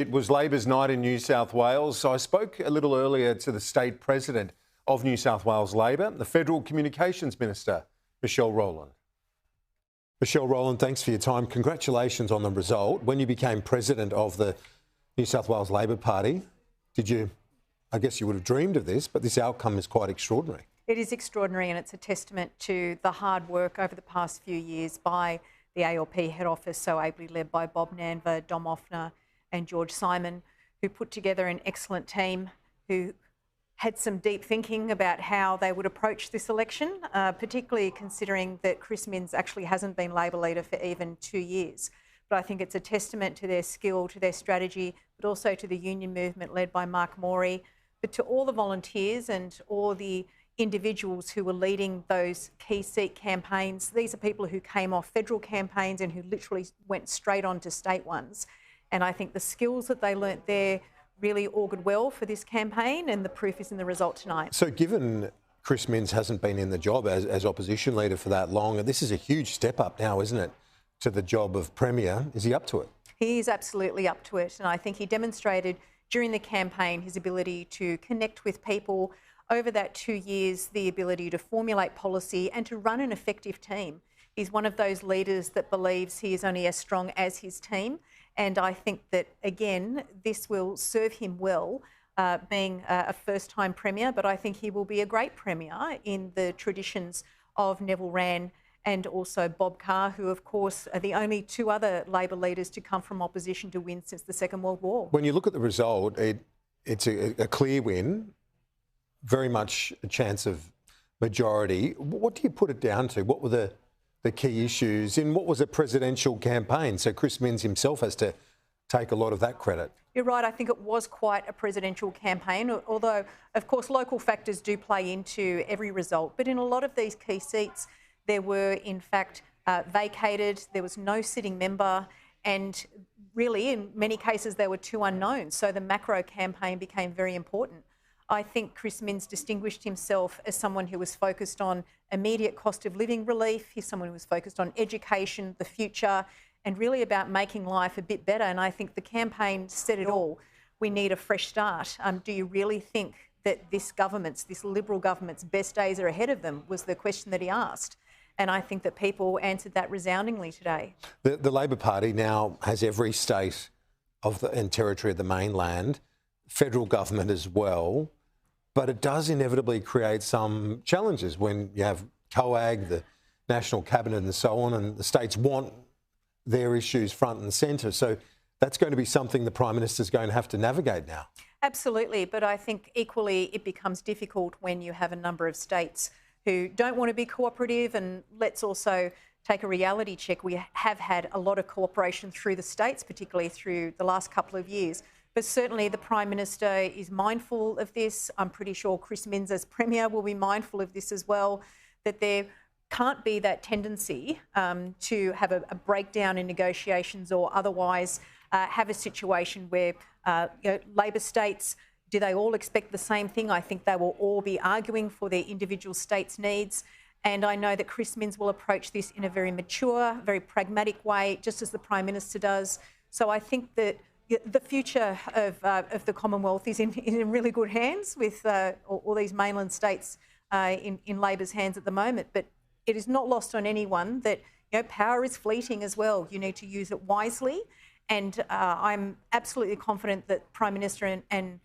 It was Labor's night in New South Wales, so I spoke a little earlier to the state president of New South Wales Labor, the Federal Communications Minister, Michelle Rowland. Michelle Rowland, thanks for your time. Congratulations on the result. When you became president of the New South Wales Labor Party, I guess you would have dreamed of this, but this outcome is quite extraordinary. It is extraordinary, and it's a testament to the hard work over the past few years by the ALP head office, so ably led by Bob Nanva, Dom Offner and George Simon, who put together an excellent team who had some deep thinking about how they would approach this election, particularly considering that Chris Minns actually hasn't been Labor leader for even 2 years. But I think it's a testament to their skill, to their strategy, but also to the union movement led by Mark Morey, but to all the volunteers and all the individuals who were leading those key seat campaigns. These are people who came off federal campaigns and who literally went straight on to state ones. And I think the skills that they learnt there really augured well for this campaign, and the proof is in the result tonight. So given Chris Minns hasn't been in the job as opposition leader for that long, and this is a huge step up now, isn't it, to the job of Premier, is he up to it? He is absolutely up to it, and I think he demonstrated during the campaign his ability to connect with people over that 2 years, the ability to formulate policy and to run an effective team. He's one of those leaders that believes he is only as strong as his team. And I think that, again, this will serve him well, being a first-time Premier, but I think he will be a great Premier in the traditions of Neville Wran and also Bob Carr, who, of course, are the only two other Labor leaders to come from opposition to win since the Second World War. When you look at the result, it's a clear win, very much a chance of majority. What do you put it down to? What were the key issues in what was a presidential campaign? So Chris Minns himself has to take a lot of that credit. You're right. I think it was quite a presidential campaign, although, of course, local factors do play into every result. But in a lot of these key seats, there were, in fact, vacated. There was no sitting member. And really, in many cases, there were two unknowns. So the macro campaign became very important. I think Chris Minns distinguished himself as someone who was focused on immediate cost of living relief. He's someone who was focused on education, the future, and really about making life a bit better. And I think the campaign said it all. We need a fresh start. Do you really think that this Liberal government's best days are ahead of them, was the question that he asked. And I think that people answered that resoundingly today. The Labor Party now has every state and territory of the mainland, federal government as well. But it does inevitably create some challenges when you have COAG, the National Cabinet and so on, and the states want their issues front and centre. So that's going to be something the Prime Minister's going to have to navigate now. Absolutely, but I think equally it becomes difficult when you have a number of states who don't want to be cooperative. And let's also take a reality check. We have had a lot of cooperation through the states, particularly through the last couple of years. But certainly the Prime Minister is mindful of this. I'm pretty sure Chris Minns as Premier will be mindful of this as well, that there can't be that tendency to have a breakdown in negotiations or otherwise have a situation where Labor states, do they all expect the same thing? I think they will all be arguing for their individual states' needs. And I know that Chris Minns will approach this in a very mature, very pragmatic way, just as the Prime Minister does. So I think that the future of the Commonwealth is in really good hands with all these mainland states in Labor's hands at the moment. But it is not lost on anyone that power is fleeting as well. You need to use it wisely. And I'm absolutely confident that Prime Minister and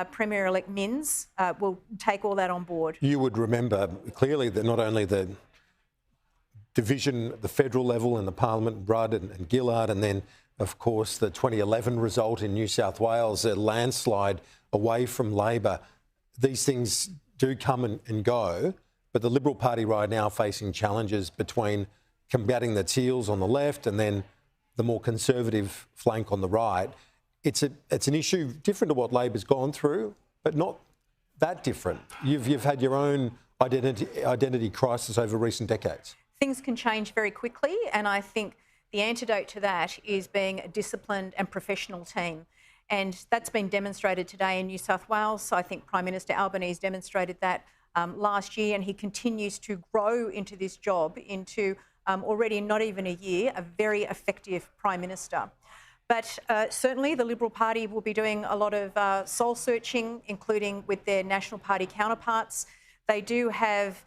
Premier-elect Minns will take all that on board. You would remember clearly that not only the division at the federal level in the Parliament, Rudd and Gillard, and then of course, the 2011 result in New South Wales, a landslide away from Labor. These things do come and go, but the Liberal Party right now facing challenges between combating the Teals on the left and then the more conservative flank on the right. It's an issue different to what Labor's gone through, but not that different. You've had your own identity crisis over recent decades. Things can change very quickly, and I think the antidote to that is being a disciplined and professional team. And that's been demonstrated today in New South Wales. So I think Prime Minister Albanese demonstrated that last year, and he continues to grow into this job, into already not even a year, a very effective Prime Minister. But certainly the Liberal Party will be doing a lot of soul searching, including with their National Party counterparts. They do have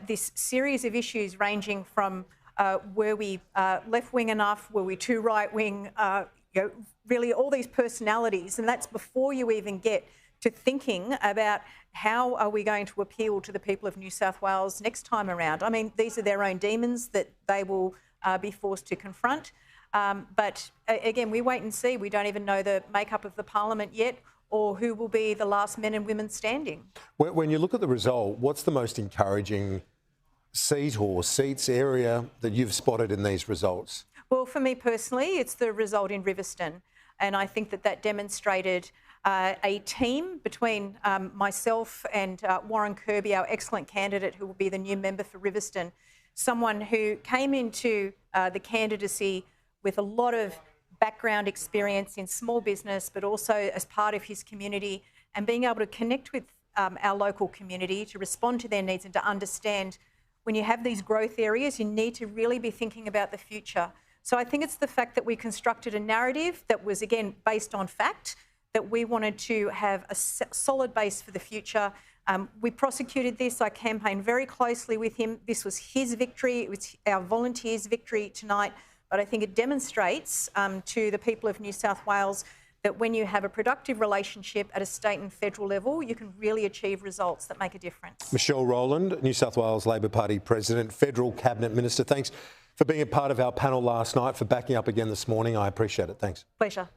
this series of issues ranging from were we left-wing enough, were we too right-wing, really all these personalities, and that's before you even get to thinking about how are we going to appeal to the people of New South Wales next time around. I mean, these are their own demons that they will be forced to confront. But again, we wait and see. We don't even know the makeup of the parliament yet or who will be the last men and women standing. When you look at the result, what's the most encouraging seat or seats area that you've spotted in these results? Well, for me personally, it's the result in Riverstone. And I think that demonstrated a team between myself and Warren Kirby, our excellent candidate who will be the new member for Riverstone, someone who came into the candidacy with a lot of background experience in small business, but also as part of his community, and being able to connect with our local community to respond to their needs and to understand when you have these growth areas, you need to really be thinking about the future. So I think it's the fact that we constructed a narrative that was, again, based on fact, that we wanted to have a solid base for the future. We prosecuted this. I campaigned very closely with him. This was his victory. It was our volunteers' victory tonight. But I think it demonstrates to the people of New South Wales that when you have a productive relationship at a state and federal level, you can really achieve results that make a difference. Michelle Rowland, New South Wales Labor Party President, Federal Cabinet Minister, thanks for being a part of our panel last night, for backing up again this morning. I appreciate it. Thanks. Pleasure.